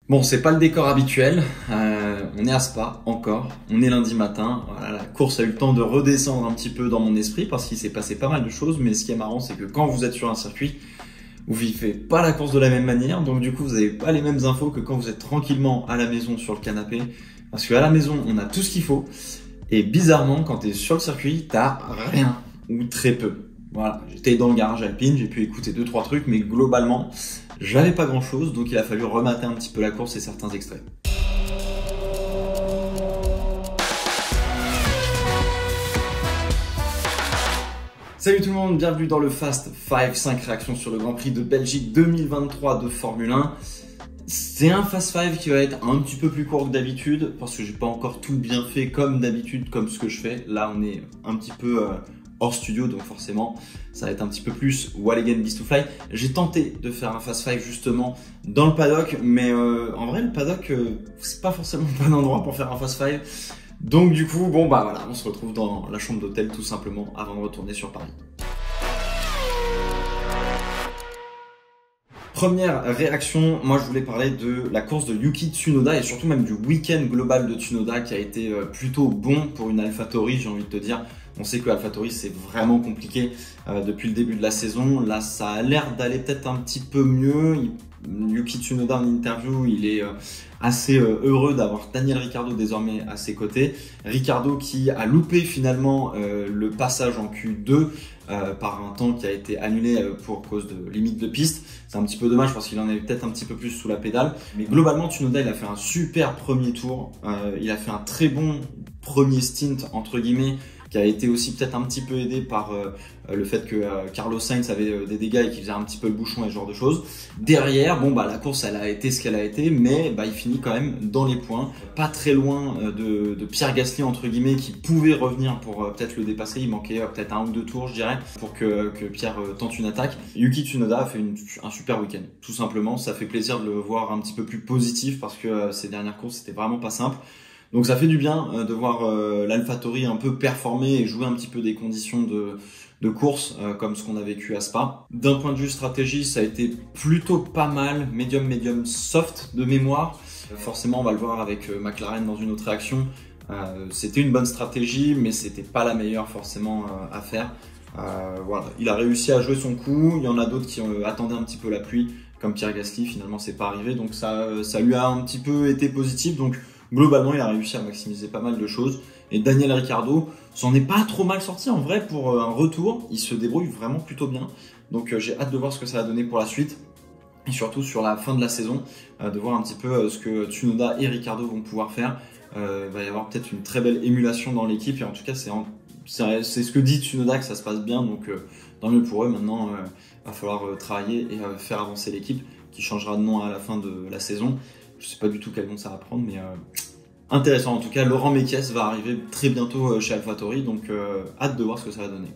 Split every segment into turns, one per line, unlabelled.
Bon, c'est pas le décor habituel, on est à Spa encore, on est lundi matin, voilà, la course a eu le temps de redescendre un petit peu dans mon esprit parce qu'il s'est passé pas mal de choses, mais ce qui est marrant c'est que quand vous êtes sur un circuit, vous vivez pas la course de la même manière, donc du coup vous avez pas les mêmes infos que quand vous êtes tranquillement à la maison sur le canapé, parce qu'à la maison on a tout ce qu'il faut, et bizarrement quand tu es sur le circuit, t'as rien, ou très peu. Voilà, j'étais dans le garage alpine, j'ai pu écouter 2-3 trucs, mais globalement, j'avais pas grand chose, donc il a fallu remater un petit peu la course et certains extraits. Salut tout le monde, bienvenue dans le Fast 5 réactions sur le Grand Prix de Belgique 2023 de Formule 1. C'est un Fast 5 qui va être un petit peu plus court que d'habitude, parce que j'ai pas encore tout bien fait comme d'habitude, comme ce que je fais. Là on est un petit peu hors studio, donc forcément ça va être un petit peu plus Wall again Beast to Fly. J'ai tenté de faire un Fast 5 justement dans le paddock, mais en vrai le paddock c'est pas forcément le bon endroit pour faire un Fast 5. Donc du coup bon bah voilà, on se retrouve dans la chambre d'hôtel tout simplement avant de retourner sur Paris. Première réaction, moi je voulais parler de la course de Yuki Tsunoda et surtout même du week-end global de Tsunoda qui a été plutôt bon pour une AlphaTauri, j'ai envie de te dire. On sait que AlphaTauri c'est vraiment compliqué depuis le début de la saison. Là ça a l'air d'aller peut-être un petit peu mieux. Yuki Tsunoda en interview, il est assez heureux d'avoir Daniel Ricciardo désormais à ses côtés. Ricciardo qui a loupé finalement le passage en Q2 par un temps qui a été annulé pour cause de limite de piste. C'est un petit peu dommage parce qu'il en avait peut-être un petit peu plus sous la pédale. Mais globalement, Tsunoda, il a fait un super premier tour. Il a fait un très bon premier stint, entre guillemets, qui a été aussi peut-être un petit peu aidé par le fait que Carlos Sainz avait des dégâts et qu'il faisait un petit peu le bouchon et ce genre de choses. Derrière, bon bah la course elle a été ce qu'elle a été, mais bah il finit quand même dans les points, pas très loin de Pierre Gasly entre guillemets qui pouvait revenir pour peut-être le dépasser. Il manquait peut-être 1 ou 2 tours je dirais pour que Pierre tente une attaque. Yuki Tsunoda a fait un super week-end, tout simplement. Ça fait plaisir de le voir un petit peu plus positif parce que ces dernières courses c'était vraiment pas simple. Donc ça fait du bien de voir l'AlphaTauri un peu performer et jouer un petit peu des conditions de course comme ce qu'on a vécu à Spa. D'un point de vue stratégie, ça a été plutôt pas mal, médium soft de mémoire. Forcément, on va le voir avec McLaren dans une autre réaction. C'était une bonne stratégie, mais c'était pas la meilleure forcément à faire. Voilà, il a réussi à jouer son coup. Il y en a d'autres qui attendaient un petit peu la pluie, comme Pierre Gasly. Finalement, c'est pas arrivé, donc ça lui a un petit peu été positif. Donc globalement, il a réussi à maximiser pas mal de choses. Et Daniel Ricciardo s'en est pas trop mal sorti en vrai pour un retour. Il se débrouille vraiment plutôt bien. Donc j'ai hâte de voir ce que ça va donner pour la suite. Et surtout sur la fin de la saison, de voir un petit peu ce que Tsunoda et Ricciardo vont pouvoir faire. Il va y avoir peut-être une très belle émulation dans l'équipe. Et en tout cas, c'est ce que dit Tsunoda, que ça se passe bien. Donc tant mieux pour eux. Maintenant, va falloir travailler et faire avancer l'équipe qui changera de nom à la fin de la saison. Je sais pas du tout quel nom ça va prendre, mais intéressant. En tout cas, Laurent Mekies va arriver très bientôt chez AlphaTauri, donc hâte de voir ce que ça va donner.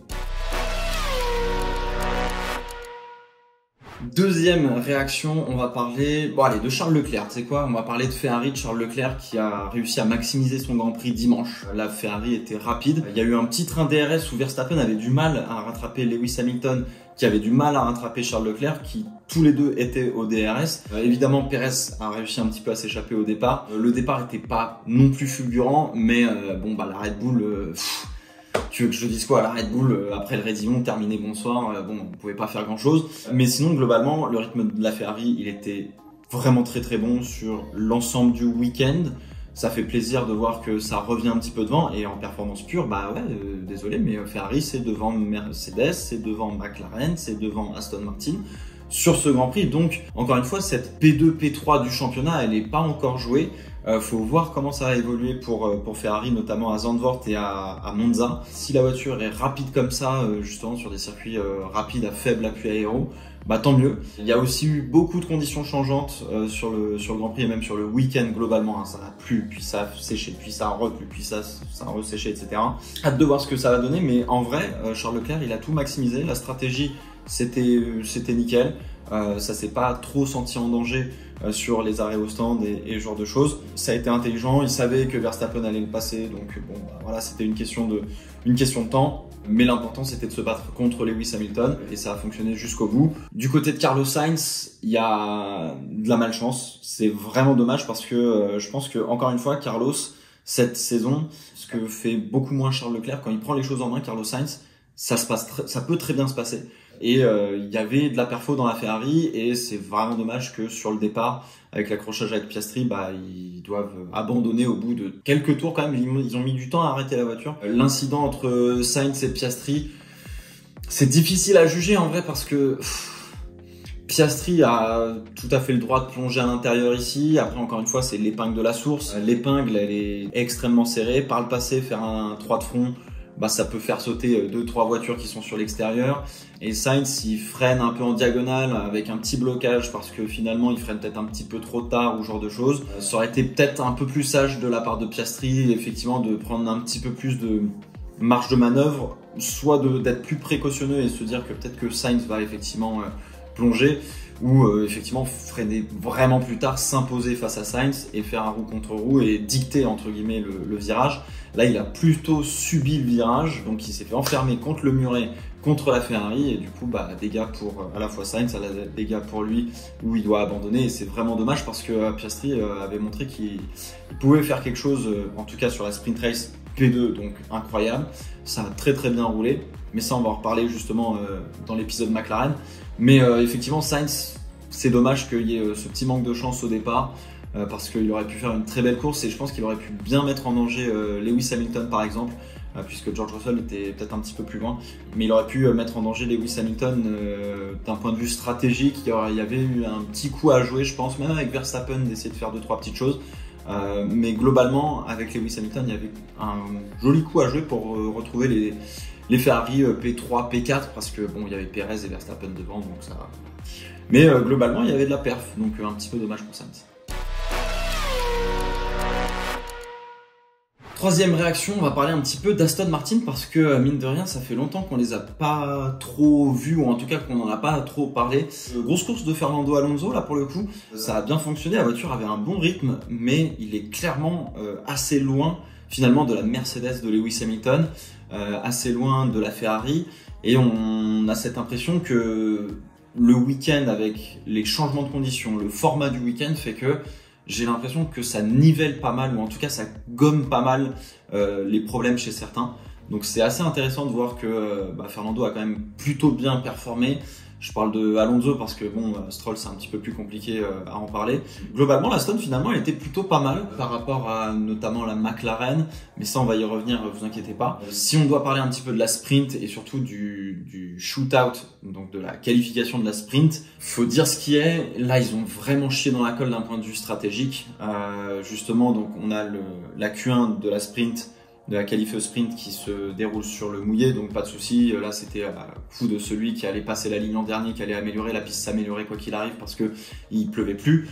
Deuxième réaction, on va parler de Charles Leclerc. Tu sais quoi, on va parler de Ferrari, de Charles Leclerc qui a réussi à maximiser son Grand Prix dimanche. La Ferrari était rapide. Il y a eu un petit train DRS où Verstappen avait du mal à rattraper Lewis Hamilton, qui avait du mal à rattraper Charles Leclerc, qui tous les deux étaient au DRS. Évidemment, Pérez a réussi un petit peu à s'échapper au départ. Le départ n'était pas non plus fulgurant, mais la Red Bull... Tu veux que je dise quoi? La Red Bull, après le Rédillon, terminé bonsoir, on pouvait pas faire grand chose. Mais sinon, globalement, le rythme de la Ferrari, il était vraiment très bon sur l'ensemble du week-end. Ça fait plaisir de voir que ça revient un petit peu devant. Et en performance pure, désolé, mais Ferrari, c'est devant Mercedes, c'est devant McLaren, c'est devant Aston Martin sur ce Grand Prix. Donc, encore une fois, cette P2, P3 du championnat, elle n'est pas encore jouée. Faut voir comment ça va évoluer pour Ferrari, notamment à Zandvoort et à Monza. Si la voiture est rapide comme ça, justement sur des circuits rapides à faible appui aéro, tant mieux. Il y a aussi eu beaucoup de conditions changeantes sur le Grand Prix et même sur le week-end globalement. Ça a plu, puis ça a séché, puis ça a replu, puis ça a resséché, etc. Hâte de voir ce que ça va donner, mais en vrai, Charles Leclerc, il a tout maximisé. La stratégie, c'était nickel. Ça s'est pas trop senti en danger sur les arrêts au stand et ce genre de choses. Ça a été intelligent, il savait que Verstappen allait le passer, donc voilà, c'était une question de temps. Mais l'important, c'était de se battre contre Lewis Hamilton et ça a fonctionné jusqu'au bout. Du côté de Carlos Sainz, il y a de la malchance. C'est vraiment dommage parce que je pense que, encore une fois, Carlos, cette saison, ce que fait beaucoup moins Charles Leclerc, quand il prend les choses en main, Carlos Sainz, ça peut très bien se passer. Et il y avait de la perfo dans la Ferrari et c'est vraiment dommage que sur le départ, avec l'accrochage avec Piastri, ils doivent abandonner au bout de quelques tours quand même. Ils ont mis du temps à arrêter la voiture. L'incident entre Sainz et Piastri, c'est difficile à juger en vrai parce que Piastri a tout à fait le droit de plonger à l'intérieur ici. Après, encore une fois, c'est l'épingle de la source. L'épingle, elle est extrêmement serrée. Par le passé, faire un 3 de front, ça peut faire sauter 2-3 voitures qui sont sur l'extérieur. Et Sainz, il freine un peu en diagonale avec un petit blocage parce que finalement, il freine peut-être un petit peu trop tard ou ce genre de choses. Ça aurait été peut-être un peu plus sage de la part de Piastri, effectivement, de prendre un petit peu plus de marge de manœuvre, soit d'être plus précautionneux et se dire que peut-être que Sainz va effectivement plonger, ou effectivement freiner vraiment plus tard, s'imposer face à Sainz et faire un roue contre roue et dicter entre guillemets le virage. Là, il a plutôt subi le virage, donc il s'est fait enfermer contre le muret, contre la Ferrari, et du coup, dégâts pour à la fois Sainz, dégâts pour lui, où il doit abandonner, et c'est vraiment dommage parce que Piastri avait montré qu'il pouvait faire quelque chose, en tout cas sur la sprint race P2, donc incroyable. Ça a très très bien roulé, mais ça on va en reparler justement dans l'épisode McLaren. Mais effectivement, Sainz, c'est dommage qu'il y ait ce petit manque de chance au départ, parce qu'il aurait pu faire une très belle course et je pense qu'il aurait pu bien mettre en danger Lewis Hamilton par exemple, puisque George Russell était peut-être un petit peu plus loin, mais il aurait pu mettre en danger Lewis Hamilton d'un point de vue stratégique. Il y avait eu un petit coup à jouer, je pense, même avec Verstappen, d'essayer de faire 2-3 petites choses. Mais globalement, avec Lewis Hamilton, il y avait un joli coup à jouer pour retrouver les Ferrari P3, P4, parce que bon, il y avait Perez et Verstappen devant, donc ça. Mais globalement, il y avait de la perf, donc un petit peu dommage pour Sainz. Troisième réaction, on va parler un petit peu d'Aston Martin parce que mine de rien, ça fait longtemps qu'on les a pas trop vus, ou en tout cas qu'on n'en a pas trop parlé. Grosse course de Fernando Alonso là pour le coup, ça a bien fonctionné, la voiture avait un bon rythme, mais il est clairement assez loin finalement de la Mercedes de Lewis Hamilton, assez loin de la Ferrari, et on a cette impression que le week-end avec les changements de conditions, le format du week-end fait que j'ai l'impression que ça nivelle pas mal, ou en tout cas ça gomme pas mal les problèmes chez certains. Donc c'est assez intéressant de voir que Fernando a quand même plutôt bien performé. Je parle de Alonso parce que bon, Stroll c'est un petit peu plus compliqué à en parler. Globalement, l'Aston finalement elle était plutôt pas mal par rapport à notamment la McLaren, mais ça on va y revenir, vous inquiétez pas. Si on doit parler un petit peu de la sprint et surtout du shootout, donc de la qualification de la sprint, faut dire ce qui est. Là ils ont vraiment chié dans la colle d'un point de vue stratégique. Justement, donc on a la Q1 de la sprint, de la qualifieuse sprint qui se déroule sur le mouillé, donc pas de souci. Là c'était à coup de celui qui allait passer la ligne en dernier, qui allait améliorer, la piste s'améliorer quoi qu'il arrive parce que il pleuvait plus,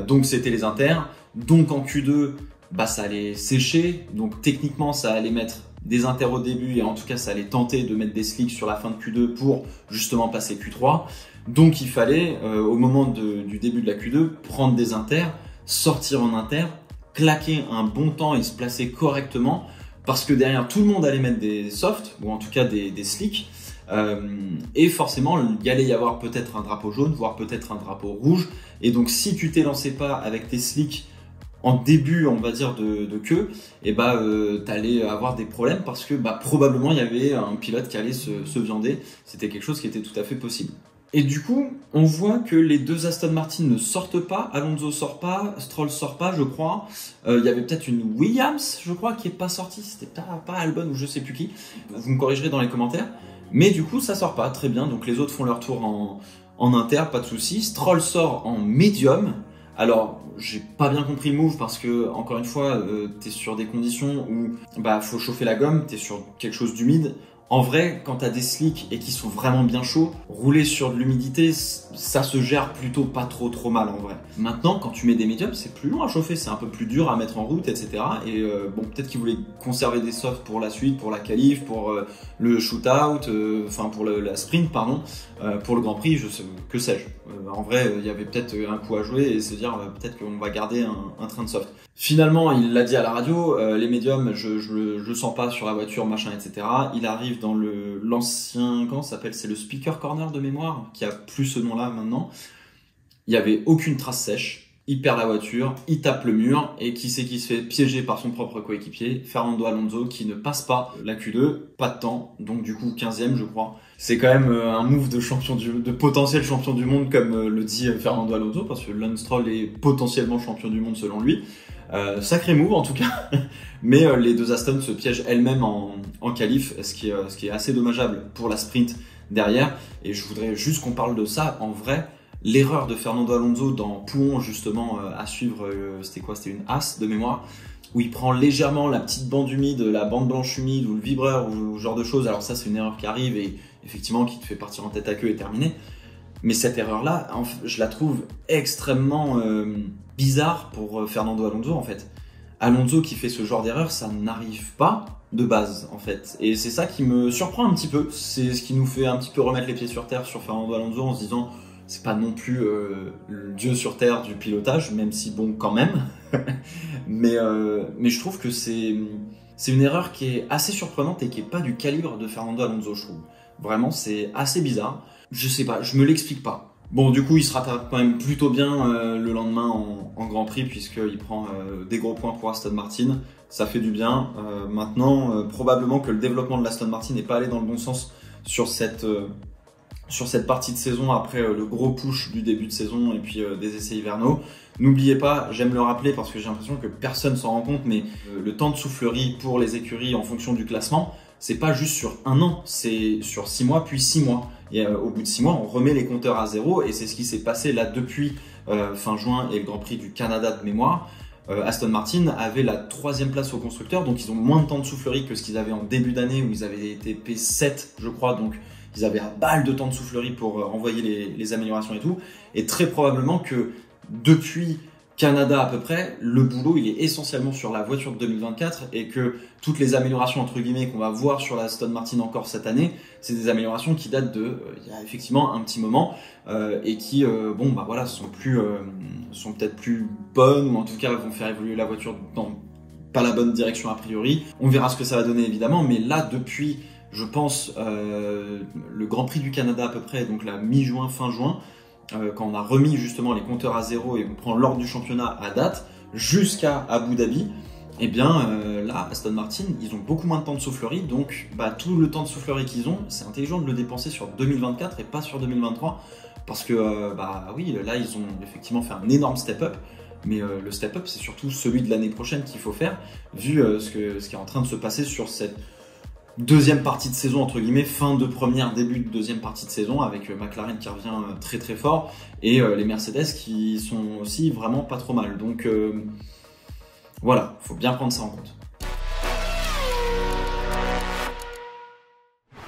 donc c'était les inters. Donc en Q2 ça allait sécher, donc techniquement ça allait mettre des inters au début, et en tout cas ça allait tenter de mettre des slicks sur la fin de Q2 pour justement passer Q3. Donc il fallait au moment du début de la Q2 prendre des inters, sortir en inter, claquer un bon temps et se placer correctement, parce que derrière tout le monde allait mettre des softs, ou en tout cas des slicks, et forcément il y allait y avoir peut-être un drapeau jaune, voire peut-être un drapeau rouge. Et donc si tu t'es lancé pas avec tes slicks en début, on va dire, de queue, et t'allais avoir des problèmes parce que probablement il y avait un pilote qui allait se viander. C'était quelque chose qui était tout à fait possible. Et du coup, on voit que les deux Aston Martin ne sortent pas, Alonso sort pas, Stroll sort pas, je crois. Il y avait peut-être une Williams, je crois, qui est pas sortie, c'était pas Albon ou je sais plus qui. Vous me corrigerez dans les commentaires. Mais du coup, ça sort pas, très bien. Donc les autres font leur tour en inter, pas de souci. Stroll sort en médium. Alors, j'ai pas bien compris le move parce que, encore une fois, t'es sur des conditions où faut chauffer la gomme, t'es sur quelque chose d'humide. En vrai, quand tu as des slicks et qui sont vraiment bien chauds, rouler sur de l'humidité, ça se gère plutôt pas trop mal en vrai. Maintenant, quand tu mets des médiums, c'est plus long à chauffer, c'est un peu plus dur à mettre en route, etc. Et bon, peut-être qu'ils voulaient conserver des softs pour la suite, pour la qualif, pour le shootout, pour la sprint, pardon, pour le Grand Prix, que sais-je. En vrai, il y avait peut-être un coup à jouer et se dire peut-être qu'on va garder un train de soft. Finalement, il l'a dit à la radio, les médiums, je sens pas sur la voiture, machin, etc. Il arrive dans l'ancien, comment ça s'appelle? C'est le Speaker Corner de mémoire, qui a plus ce nom-là maintenant. Il y avait aucune trace sèche. Il perd la voiture, il tape le mur, et qui c'est qui se fait piéger par son propre coéquipier? Fernando Alonso, qui ne passe pas la Q2, pas de temps, donc du coup 15e je crois. C'est quand même un move de potentiel champion du monde, comme le dit Fernando Alonso, parce que Lance Stroll est potentiellement champion du monde selon lui. Sacré move en tout cas, mais les deux Aston se piègent elles-mêmes en qualif, ce qui est assez dommageable pour la sprint derrière, et je voudrais juste qu'on parle de ça en vrai. L'erreur de Fernando Alonso dans Pouhon, justement, à suivre, c'était quoi? C'était une As de mémoire, où il prend légèrement la petite bande humide, la bande blanche humide, ou le vibreur, ou ce genre de choses. Alors ça, c'est une erreur qui arrive, et effectivement, qui te fait partir en tête à queue et terminer. Mais cette erreur-là, je la trouve extrêmement bizarre pour Fernando Alonso, en fait. Alonso qui fait ce genre d'erreur, ça n'arrive pas de base, en fait. Et c'est ça qui me surprend un petit peu. C'est ce qui nous fait un petit peu remettre les pieds sur terre sur Fernando Alonso, en se disant... C'est pas non plus le dieu sur terre du pilotage, même si bon quand même. mais je trouve que c'est une erreur qui est assez surprenante et qui est pas du calibre de Fernando Alonso, je trouve. Vraiment, c'est assez bizarre. Je sais pas, je me l'explique pas. Bon, du coup, il se rattrape quand même plutôt bien le lendemain en Grand Prix, puisqu'il prend des gros points pour Aston Martin. Ça fait du bien. Maintenant, probablement que le développement de l'Aston Martin n'est pas allé dans le bon sens sur cette partie de saison, après le gros push du début de saison et puis des essais hivernaux. N'oubliez pas, j'aime le rappeler parce que j'ai l'impression que personne s'en rend compte, mais le temps de soufflerie pour les écuries en fonction du classement, c'est pas juste sur un an, c'est sur 6 mois puis 6 mois. Et au bout de 6 mois, on remet les compteurs à zéro, et c'est ce qui s'est passé là depuis fin juin et le Grand Prix du Canada de mémoire. Aston Martin avait la 3e place au constructeur, donc ils ont moins de temps de soufflerie que ce qu'ils avaient en début d'année, où ils avaient été P7 je crois, donc ils avaient un balle de temps de soufflerie pour envoyer les améliorations et tout. Et très probablement que depuis Canada à peu près, le boulot il est essentiellement sur la voiture de 2024, et que toutes les améliorations entre guillemets qu'on va voir sur la Aston Martin encore cette année, c'est des améliorations qui datent de il y a effectivement un petit moment et qui sont peut-être plus bonnes, ou en tout cas vont faire évoluer la voiture dans pas la bonne direction a priori. On verra ce que ça va donner évidemment, mais là depuis je pense le Grand Prix du Canada à peu près, donc la mi-juin, fin juin, quand on a remis justement les compteurs à zéro et on prend l'ordre du championnat à date, jusqu'à Abu Dhabi, et bien là, Aston Martin, ils ont beaucoup moins de temps de soufflerie, donc tout le temps de soufflerie qu'ils ont, c'est intelligent de le dépenser sur 2024 et pas sur 2023, parce que oui, là ils ont effectivement fait un énorme step-up, mais le step-up c'est surtout celui de l'année prochaine qu'il faut faire, vu ce qui est en train de se passer sur cette deuxième partie de saison, entre guillemets, fin de première, début de deuxième partie de saison, avec McLaren qui revient très très fort, et les Mercedes qui sont aussi vraiment pas trop mal. Donc voilà, faut bien prendre ça en compte.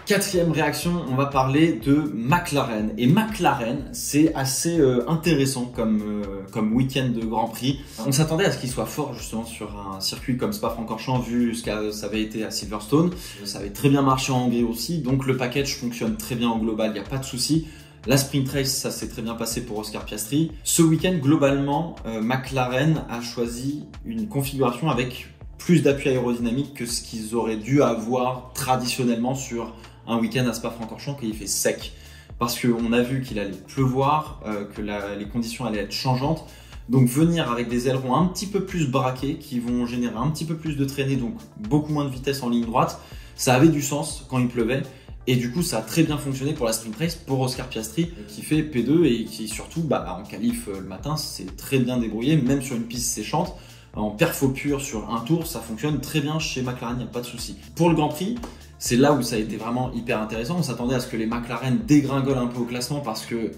4e réaction, on va parler de McLaren. Et McLaren, c'est assez intéressant comme week-end de Grand Prix. On s'attendait à ce qu'il soit fort justement sur un circuit comme Spa-Francorchamps, vu ce que ça avait été à Silverstone. Ça avait très bien marché en Hongrie aussi, donc le package fonctionne très bien en global, il n'y a pas de souci. La sprint race, ça s'est très bien passé pour Oscar Piastri. Ce week-end, globalement, McLaren a choisi une configuration avec plus d'appui aérodynamique que ce qu'ils auraient dû avoir traditionnellement sur un week-end à Spa-Francorchamps, qu'il fait sec. Parce qu'on a vu qu'il allait pleuvoir, que les conditions allaient être changeantes. Donc venir avec des ailerons un petit peu plus braqués, qui vont générer un petit peu plus de traînée, donc beaucoup moins de vitesse en ligne droite, ça avait du sens quand il pleuvait. Et du coup, ça a très bien fonctionné pour la sprint race, pour Oscar Piastri, qui fait P2 et qui surtout, en qualif le matin, c'est très bien débrouillé, même sur une piste séchante. En perfo pur sur un tour, ça fonctionne très bien chez McLaren, il n'y a pas de souci. Pour le Grand Prix, c'est là où ça a été vraiment hyper intéressant. On s'attendait à ce que les McLaren dégringolent un peu au classement parce que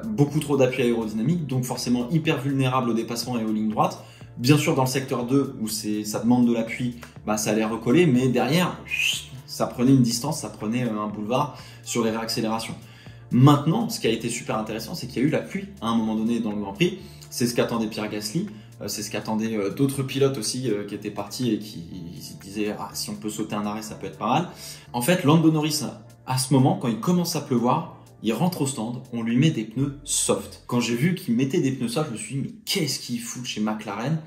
beaucoup trop d'appui aérodynamique, donc forcément hyper vulnérable au dépassement et aux lignes droites. Bien sûr, dans le secteur 2, où ça demande de l'appui, ça allait recoller, mais derrière, ça prenait une distance, ça prenait un boulevard sur les réaccélérations. Maintenant, ce qui a été super intéressant, c'est qu'il y a eu la pluie à un moment donné dans le Grand Prix. C'est ce qu'attendait Pierre Gasly. C'est ce qu'attendaient d'autres pilotes aussi qui étaient partis et qui se disaient si on peut sauter un arrêt, ça peut être pas mal. En fait, Lando Norris, à ce moment, quand il commence à pleuvoir, il rentre au stand, on lui met des pneus soft. Quand j'ai vu qu'il mettait des pneus soft, je me suis dit mais qu'est-ce qu'il fout chez McLaren?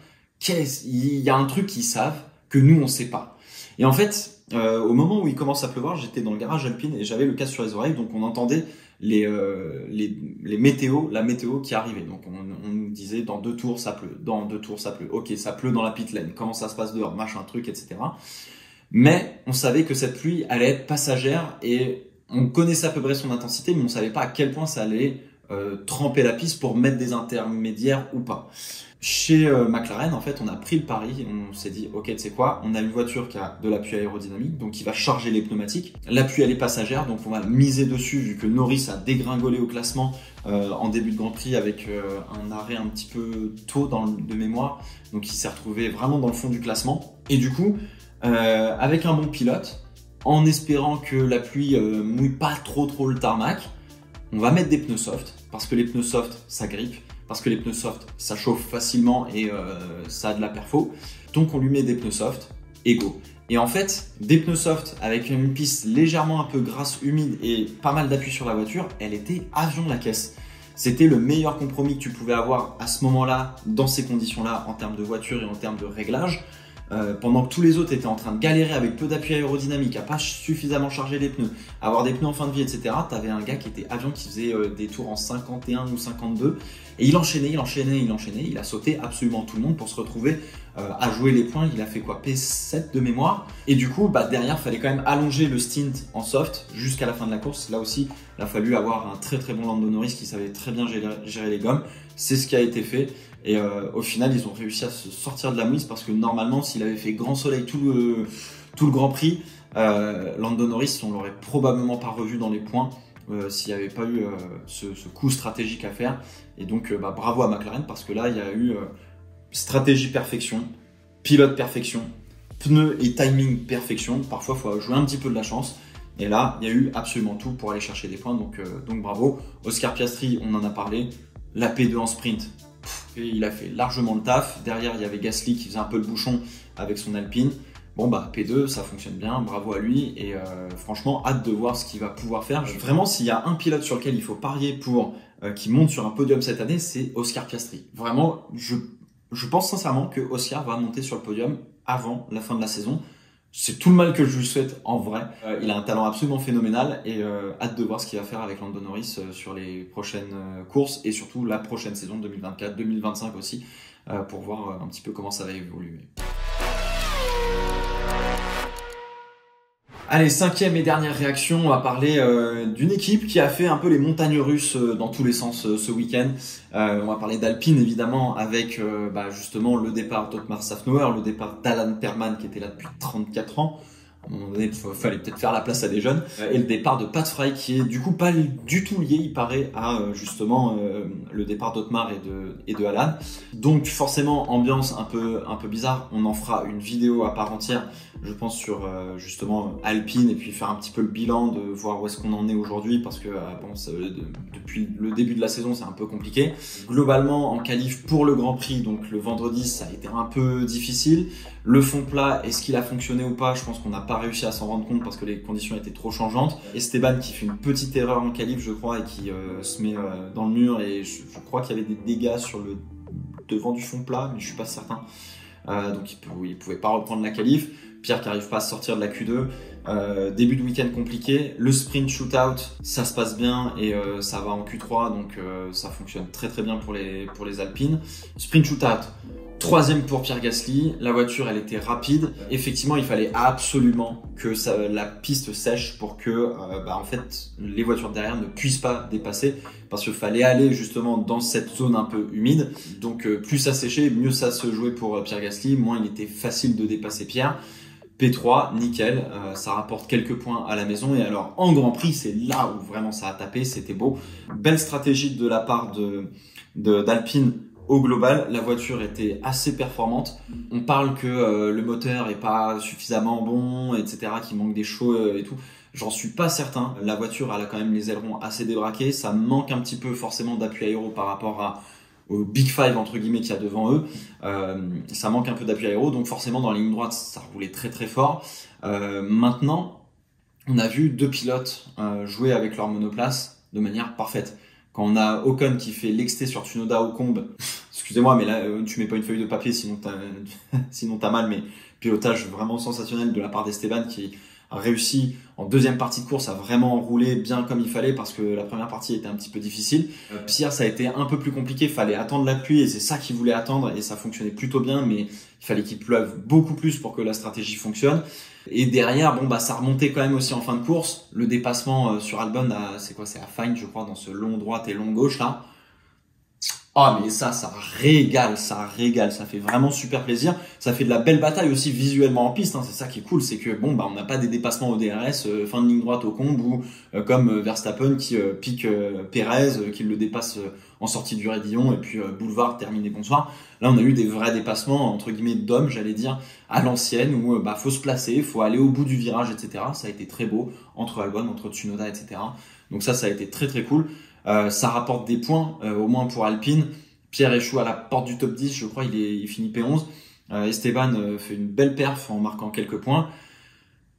Il y a un truc qu'ils savent que nous on sait pas. Et en fait, au moment où il commence à pleuvoir, j'étais dans le garage Alpine et j'avais le casque sur les oreilles, donc on entendait les météos, la météo qui arrivait. Donc on nous disait dans 2 tours ça pleut, dans 2 tours ça pleut, ok ça pleut dans la pit lane, comment ça se passe dehors, machin truc, etc. Mais on savait que cette pluie allait être passagère et on connaissait à peu près son intensité, mais on savait pas à quel point ça allait tremper la piste pour mettre des intermédiaires ou pas. Chez McLaren, en fait, on a pris le pari, on s'est dit, ok, tu sais quoi, on a une voiture qui a de l'appui aérodynamique, donc qui va charger les pneumatiques. L'appui, elle est passagère, donc on va miser dessus, vu que Norris a dégringolé au classement en début de Grand Prix avec un arrêt un petit peu tôt de mémoire, donc il s'est retrouvé vraiment dans le fond du classement. Et du coup, avec un bon pilote, en espérant que la pluie mouille pas trop le tarmac, on va mettre des pneus soft, parce que les pneus soft, ça grippe, parce que les pneus soft, ça chauffe facilement et ça a de la perfo. Donc on lui met des pneus soft et go. Et en fait, des pneus soft avec une piste légèrement un peu grasse, humide et pas mal d'appui sur la voiture, elle était avion la caisse. C'était le meilleur compromis que tu pouvais avoir à ce moment-là, dans ces conditions-là, en termes de voiture et en termes de réglage. Pendant que tous les autres étaient en train de galérer avec peu d'appui aérodynamique, à pas suffisamment charger les pneus, à avoir des pneus en fin de vie, etc. T'avais un gars qui était avion qui faisait des tours en 51 ou 52 et il enchaînait, il a sauté absolument tout le monde pour se retrouver à jouer les points. Il a fait quoi, P7 de mémoire, et du coup derrière il fallait quand même allonger le stint en soft jusqu'à la fin de la course. Là aussi il a fallu avoir un très bon Lando Norris qui savait très bien gérer les gommes. C'est ce qui a été fait. Et au final, ils ont réussi à se sortir de la mouise parce que normalement, s'il avait fait grand soleil tout le Grand Prix, Lando Norris, on l'aurait probablement pas revu dans les points s'il n'y avait pas eu ce coup stratégique à faire. Et donc, bravo à McLaren parce que là, il y a eu stratégie perfection, pilote perfection, pneus et timing perfection. Parfois, il faut jouer un petit peu de la chance. Et là, il y a eu absolument tout pour aller chercher des points. Donc bravo. Oscar Piastri, on en a parlé. La P2 en sprint. Et il a fait largement le taf. Derrière, il y avait Gasly qui faisait un peu le bouchon avec son Alpine. Bon, P2, ça fonctionne bien, bravo à lui. Et franchement, hâte de voir ce qu'il va pouvoir faire. Vraiment, s'il y a un pilote sur lequel il faut parier pour qu'il monte sur un podium cette année, c'est Oscar Piastri. Vraiment, je pense sincèrement que Oscar va monter sur le podium avant la fin de la saison. C'est tout le mal que je lui souhaite en vrai. Il a un talent absolument phénoménal et hâte de voir ce qu'il va faire avec Lando Norris sur les prochaines courses et surtout la prochaine saison 2024, 2025 aussi, pour voir un petit peu comment ça va évoluer. Allez, 5e et dernière réaction, on va parler d'une équipe qui a fait un peu les montagnes russes dans tous les sens ce week-end. On va parler d'Alpine évidemment avec justement le départ d'Otmar Szafnauer, le départ d'Alan Perman qui était là depuis 34 ans. À un moment donné, il fallait peut-être faire la place à des jeunes. Et le départ de Pat Fry qui est du coup pas du tout lié, il paraît, à justement le départ d'Otmar et de Alan. Donc forcément, ambiance un peu bizarre. On en fera une vidéo à part entière, je pense, sur justement Alpine et puis faire un petit peu le bilan, de voir où est-ce qu'on en est aujourd'hui parce que depuis le début de la saison, c'est un peu compliqué. Globalement, en qualif pour le Grand Prix, donc le vendredi, ça a été un peu difficile. Le fond plat, est-ce qu'il a fonctionné ou pas? Je pense qu'on n'a pas réussi à s'en rendre compte parce que les conditions étaient trop changeantes. Esteban qui fait une petite erreur en qualif, je crois, et qui se met dans le mur, et je crois qu'il y avait des dégâts sur le devant du fond plat, mais je suis pas certain. Donc il pouvait pas reprendre la qualif. Pierre qui arrive pas à sortir de la Q2. Début de week-end compliqué. Le sprint shootout, ça se passe bien et ça va en Q3, donc ça fonctionne très bien pour les Alpines. Sprint shootout, 3e pour Pierre Gasly. La voiture, elle était rapide. Effectivement, il fallait absolument que la piste sèche pour que en fait, les voitures derrière ne puissent pas dépasser, parce qu'il fallait aller justement dans cette zone un peu humide. Donc plus ça séchait, mieux ça se jouait pour Pierre Gasly, moins il était facile de dépasser Pierre. P3, nickel, ça rapporte quelques points à la maison. Et alors en Grand Prix, c'est là où vraiment ça a tapé, c'était beau. Belle stratégie de la part d'Alpine. Au global, la voiture était assez performante. On parle que le moteur est pas suffisamment bon, etc., qu'il manque des chevaux et tout. J'en suis pas certain. La voiture, elle a quand même les ailerons assez débraqués. Ça manque un petit peu forcément d'appui aéro par rapport au Big Five entre guillemets qu'il y a devant eux. Ça manque un peu d'appui aéro, donc forcément dans la ligne droite, ça roulait très fort. Maintenant, on a vu 2 pilotes jouer avec leur monoplace de manière parfaite. Quand on a Ocon qui fait l'exté sur Tsunoda Ocon excusez-moi, mais là, tu mets pas une feuille de papier, sinon t'as mal, mais pilotage vraiment sensationnel de la part d'Esteban qui a réussi en deuxième partie de course à vraiment rouler bien comme il fallait parce que la première partie était un petit peu difficile. Pierre, ça a été un peu plus compliqué, il fallait attendre la pluie et c'est ça qu'il voulait attendre et ça fonctionnait plutôt bien, mais il fallait qu'il pleuve beaucoup plus pour que la stratégie fonctionne. Et derrière, bon bah ça remontait quand même aussi en fin de course. Le dépassement sur Albon, c'est à Fine, je crois, dans ce long droite et long gauche là. Ah mais ça régale, ça fait vraiment super plaisir. Ça fait de la belle bataille aussi visuellement en piste, hein. C'est ça qui est cool, c'est que bon bah on n'a pas des dépassements au DRS, fin de ligne droite au combe ou comme Verstappen qui pique Perez, qui le dépasse en sortie du raidillon et puis boulevard terminé bonsoir. Là on a eu des vrais dépassements entre guillemets d'hommes, j'allais dire, à l'ancienne où bah faut se placer, faut aller au bout du virage, etc. Ça a été très beau entre Albon, entre Tsunoda, etc. Donc ça a été très très cool. Ça rapporte des points, au moins pour Alpine. Pierre échoue à la porte du top 10, je crois, il finit P11. Esteban fait une belle perf en marquant quelques points.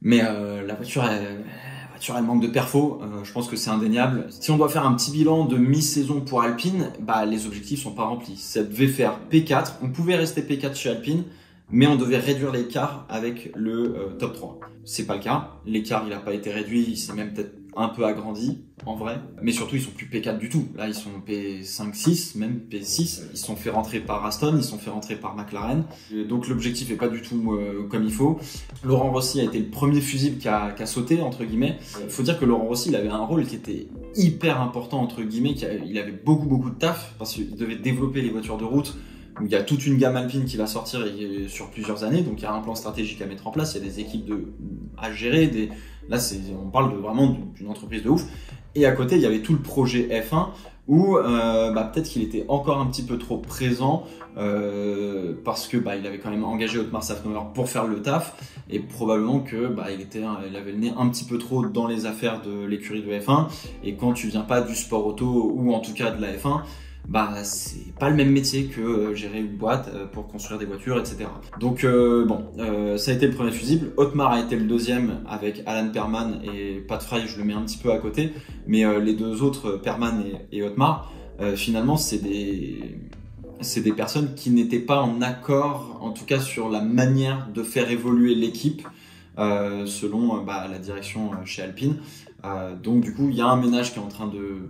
Mais la voiture, elle manque de perfo. Je pense que c'est indéniable. Si on doit faire un petit bilan de mi-saison pour Alpine, bah, les objectifs sont pas remplis. Ça devait faire P4. On pouvait rester P4 chez Alpine, mais on devait réduire l'écart avec le top 3. C'est pas le cas. L'écart, il a pas été réduit. Il s'est même peut-être un peu agrandi, en vrai. Mais surtout, ils sont plus P4 du tout. Là, ils sont P5, 6, même P6. Ils se sont fait rentrer par Aston, ils se sont fait rentrer par McLaren. Et donc, l'objectif est pas du tout comme il faut. Laurent Rossi a été le premier fusible qui a sauté, entre guillemets. Il faut dire que Laurent Rossi, il avait un rôle qui était hyper important, entre guillemets. Il avait beaucoup de taf, parce qu'il devait développer les voitures de route. Où il y a toute une gamme Alpine qui va sortir sur plusieurs années, donc il y a un plan stratégique à mettre en place, il y a des équipes à gérer, là on parle vraiment d'une entreprise de ouf. Et à côté il y avait tout le projet F1 où peut-être qu'il était encore un petit peu trop présent parce que il avait quand même engagé Otmar Szafnauer pour faire le taf et probablement que il avait le nez un petit peu trop dans les affaires de l'écurie de F1 et quand tu viens pas du sport auto ou en tout cas de la F1, c'est pas le même métier que gérer une boîte pour construire des voitures, etc. Donc ça a été le premier fusible. Otmar a été le deuxième avec Alan Perman et Pat Fry, je le mets un petit peu à côté, mais les deux autres, Perman et Otmar, finalement c'est des personnes qui n'étaient pas en accord, en tout cas sur la manière de faire évoluer l'équipe selon la direction chez Alpine. Donc du coup il y a un ménage qui est en train de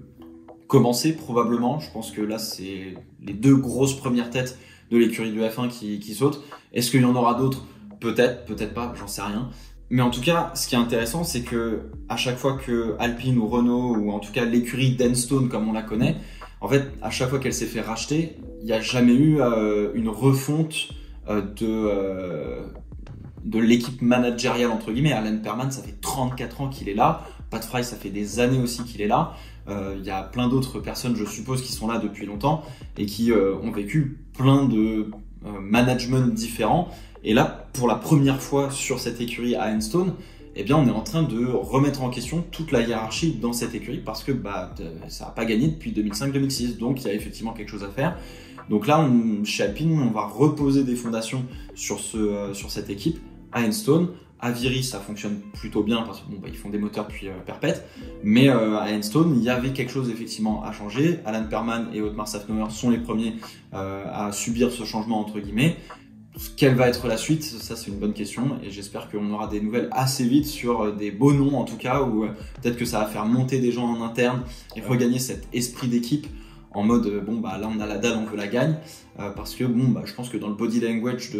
commencer probablement. Je pense que là c'est les deux grosses premières têtes de l'écurie de F1 qui sautent. Est-ce qu'il y en aura d'autres? Peut-être pas, j'en sais rien. Mais en tout cas, ce qui est intéressant, c'est que à chaque fois que Alpine ou Renault, ou en tout cas l'écurie d'Enstone comme on la connaît, en fait, à chaque fois qu'elle s'est fait racheter, il n'y a jamais eu une refonte de l'équipe managériale entre guillemets. Alan Perman, ça fait 34 ans qu'il est là. Pat Fry, ça fait des années aussi qu'il est là. Il y a plein d'autres personnes, je suppose, qui sont là depuis longtemps et qui ont vécu plein de management différents. Et là, pour la première fois sur cette écurie à Enstone, eh bien, on est en train de remettre en question toute la hiérarchie dans cette écurie parce que ça n'a pas gagné depuis 2005-2006. Donc, il y a effectivement quelque chose à faire. Donc là, chez Alpine, on va reposer des fondations sur cette équipe à Enstone. À Viry, ça fonctionne plutôt bien parce qu'ils font des moteurs depuis perpète. Mais à Enstone, il y avait quelque chose effectivement à changer. Alan Perman et Otmar Szafnauer sont les premiers à subir ce changement entre guillemets. Quelle va être la suite? Ça, c'est une bonne question et j'espère qu'on aura des nouvelles assez vite sur des beaux noms en tout cas, ou peut-être que ça va faire monter des gens en interne et regagner cet esprit d'équipe en mode là on a la dalle, on veut la gagne, parce que je pense que dans le body language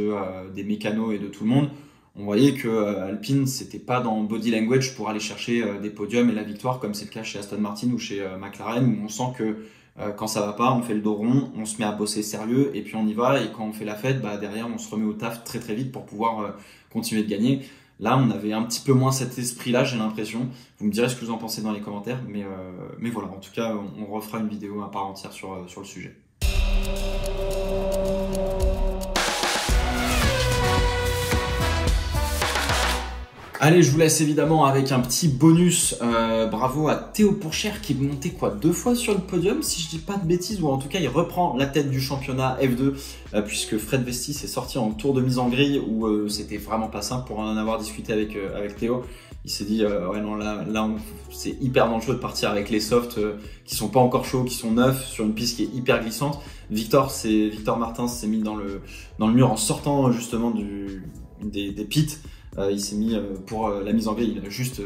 des mécanos et de tout le monde, on voyait que Alpine c'était pas dans body language pour aller chercher des podiums et la victoire comme c'est le cas chez Aston Martin ou chez McLaren, où on sent que quand ça va pas, on fait le dos rond, on se met à bosser sérieux et puis on y va, et quand on fait la fête, derrière on se remet au taf très très vite pour pouvoir continuer de gagner. Là on avait un petit peu moins cet esprit là, j'ai l'impression. Vous me direz ce que vous en pensez dans les commentaires, mais voilà, en tout cas on refera une vidéo à part entière sur le sujet. Allez, je vous laisse évidemment avec un petit bonus. Bravo à Théo Pourchère qui est monté quoi 2 fois sur le podium, si je dis pas de bêtises, ou en tout cas il reprend la tête du championnat F2 puisque Fred Vestis est sorti en tour de mise en grille où c'était vraiment pas simple pour en avoir discuté avec Théo. Il s'est dit ouais non là c'est hyper dangereux de partir avec les softs qui sont pas encore chauds, qui sont neufs sur une piste qui est hyper glissante. Victor Martins s'est mis dans le mur en sortant justement des pits. Il s'est mis pour la mise en grille, il a juste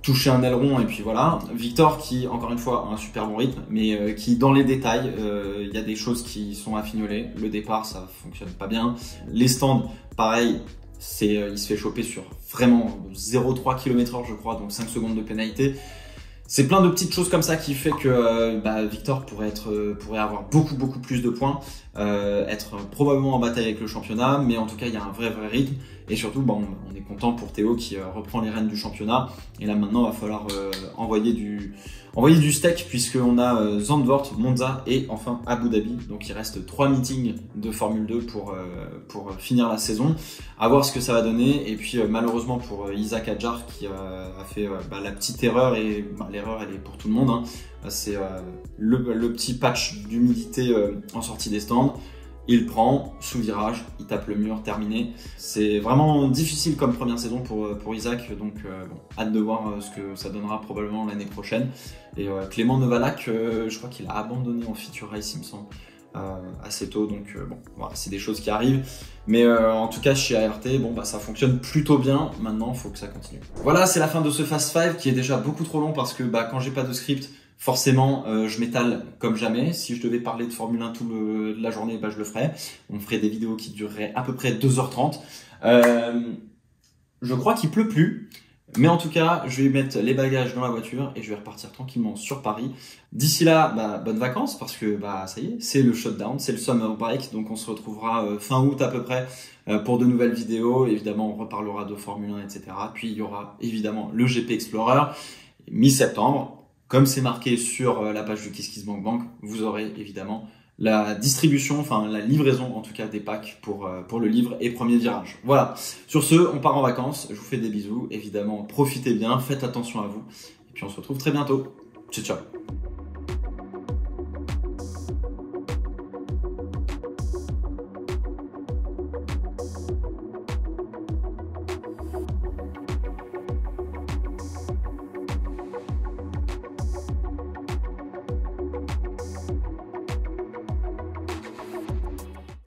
touché un aileron et puis voilà. Victor qui, encore une fois, a un super bon rythme, mais qui dans les détails, il y a des choses qui sont à fignoler. Le départ, ça fonctionne pas bien. Les stands, pareil, il se fait choper sur vraiment 0,3 km/h je crois, donc 5 secondes de pénalité. C'est plein de petites choses comme ça qui fait que Victor pourrait avoir beaucoup plus de points, être probablement en bataille avec le championnat, mais en tout cas il y a un vrai rythme et surtout on est content pour Théo qui reprend les rênes du championnat et là maintenant il va falloir envoyer du steak puisqu'on a Zandvoort, Monza et enfin Abu Dhabi, donc il reste 3 meetings de Formule 2 pour finir la saison, à voir ce que ça va donner et puis malheureusement pour Isaac Hadjar qui a fait la petite erreur et l'erreur elle est pour tout le monde, hein. C'est le petit patch d'humidité en sortie des stands. Il prend sous virage, il tape le mur, terminé. C'est vraiment difficile comme première saison pour Isaac, donc hâte de voir ce que ça donnera probablement l'année prochaine. Et Clément Novalak, je crois qu'il a abandonné en feature race, il me semble, assez tôt, donc voilà, c'est des choses qui arrivent. Mais en tout cas chez ART, ça fonctionne plutôt bien. Maintenant, il faut que ça continue. Voilà, c'est la fin de ce Fast 5 qui est déjà beaucoup trop long parce que quand j'ai pas de script, forcément, je m'étale comme jamais. Si je devais parler de Formule 1 toute la journée, je le ferais. On ferait des vidéos qui dureraient à peu près 2h30. Je crois qu'il pleut plus. Mais en tout cas, je vais mettre les bagages dans la voiture et je vais repartir tranquillement sur Paris. D'ici là, bonnes vacances parce que ça y est, c'est le shutdown, c'est le summer break. Donc on se retrouvera fin août à peu près pour de nouvelles vidéos. Évidemment, on reparlera de Formule 1, etc. Puis il y aura évidemment le GP Explorer mi-septembre. Comme c'est marqué sur la page du KissKissBankBank, vous aurez évidemment la distribution, enfin la livraison en tout cas des packs pour le livre et premier virage. Voilà, sur ce, on part en vacances, je vous fais des bisous, évidemment profitez bien, faites attention à vous, et puis on se retrouve très bientôt. Ciao ciao.